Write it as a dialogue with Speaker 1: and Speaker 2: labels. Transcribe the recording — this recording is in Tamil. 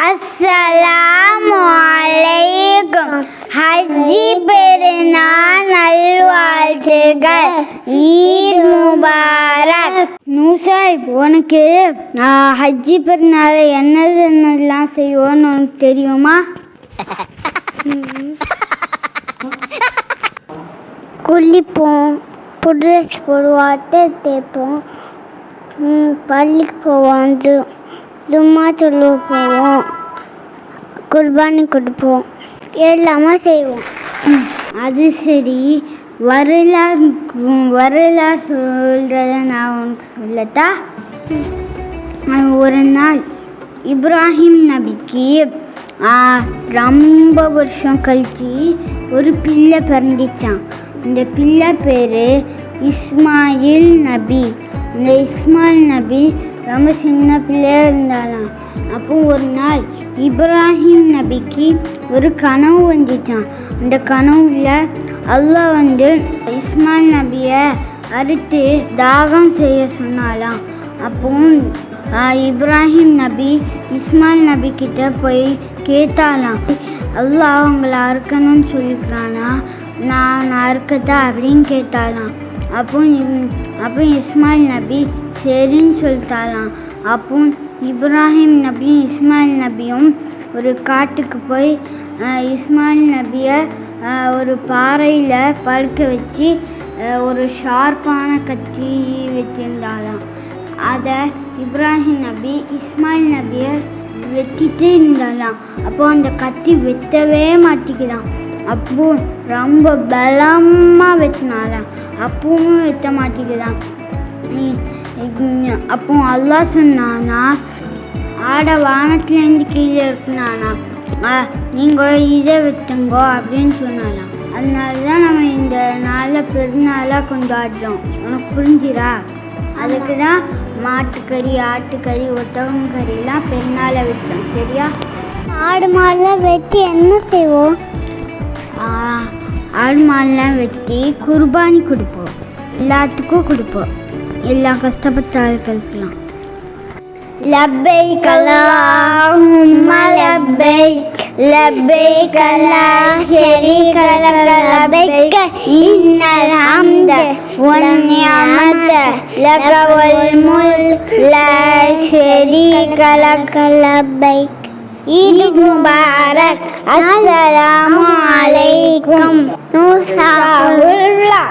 Speaker 1: அஸ்ஸலாமு அலைக்கும். ஹஜ்ஜி பெருநாள் நல்வாழ்த்துகள். ஈத் முபாரக். நூசாயிப், உனக்கு ஹஜ்ஜி பெருநாள் என்னெல்லாம் செய்வோன்னு உனக்கு தெரியுமா? குளிப்போம், புது ட்ரெஸ் போடுவோம், அட்டை தேய்ப்போம், பள்ளிக்கு போவோம், ஜும்மா தொழுவ போவோம், குர்பானி கொடுப்போம், எல்லாமே செய்வோம். அது சரி, வரலாறு சொல்கிறத நான் உனக்கு சொல்லட்டா? ஒரு நாள் இப்ராஹிம் நபிக்கு ரொம்ப வருஷம் கழிச்சு ஒரு பிள்ளை பிறந்துச்சான். இந்த பிள்ளை பேர் இஸ்மாயில் நபி. இந்த இஸ்மாயில் நபி ரொம்ப சின்ன பிள்ளையாக இருந்தாலாம். அப்போ ஒரு நாள் இப்ராஹிம் நபிக்கு ஒரு கனவு வந்துச்சான். அந்த கனவுல அல்லாஹ் இஸ்மாயில் நபியை அறுத்து தாகம் செய்ய சொன்னாலாம். அப்போ இப்ராஹிம் நபி இஸ்மாயில் நபி கிட்ட போய் கேட்டாலாம், அல்லாஹ் அவங்கள அறுக்கணும்னு சொல்லிக்கிறானா, நான் அறுக்கட்டா அப்படின்னு கேட்டாலாம். அப்போ இஸ்மாயில் நபி சரின்னு சொல்லிட்டாலாம். அப்போ இப்ராஹிம் நபியும் இஸ்மாயில் நபியும் ஒரு காட்டுக்கு போய் இஸ்மாயில் நபியை ஒரு பாறையில் படுக்க வச்சு ஒரு ஷார்ப்பான கத்தி வச்சிருந்தாலாம். அதை இப்ராஹிம் நபி இஸ்மாயில் நபியை வெட்டிட்டு இருந்தாலாம். அப்போ அந்த கத்தி வெட்டவே மாட்டேங்குதான். அப்போ ரொம்ப பலமாக வெட்டினாலாம். அப்பவும் வெட்ட மாட்டேங்குதான். அப்போ அல்லாஹ் சொன்னானா, ஆடை வானத்துலேருந்து கீழே இருக்குனானா, நீங்கள் இதை வெட்டுங்கோ அப்படின்னு சொன்னாலாம். அதனால தான் நம்ம இந்த நாளில் பெருநாளாக கொண்டாடுறோம். உனக்கு புரிஞ்சிரா? அதுக்கு தான் மாட்டுக்கறி, ஆட்டுக்கறி, ஒட்டகம் கறிலாம் பெருநாளை வெட்டோம். சரியா? ஆடு மாடெலாம் வெட்டி என்ன செய்வோம்? ஆடு மாடெலாம் வெட்டி குர்பானி கொடுப்போம். எல்லாத்துக்கும் கொடுப்போம், எல்லா கஷ்டப்பட்ட ஆட்களுக்கெல்லாம். லப்பைக் அல்லாஹும்ம லப்பைக், லப்பைக் லா ஷரீக லக லப்பைக், இன்னல் ஹம்த வன் நிஅமத லக வல் முல்க் லா ஷரீக லக லப்பைக். ஈத் முபாரக். அஸ்ஸலாமு அலைக்கும். நூசாவுல்லா.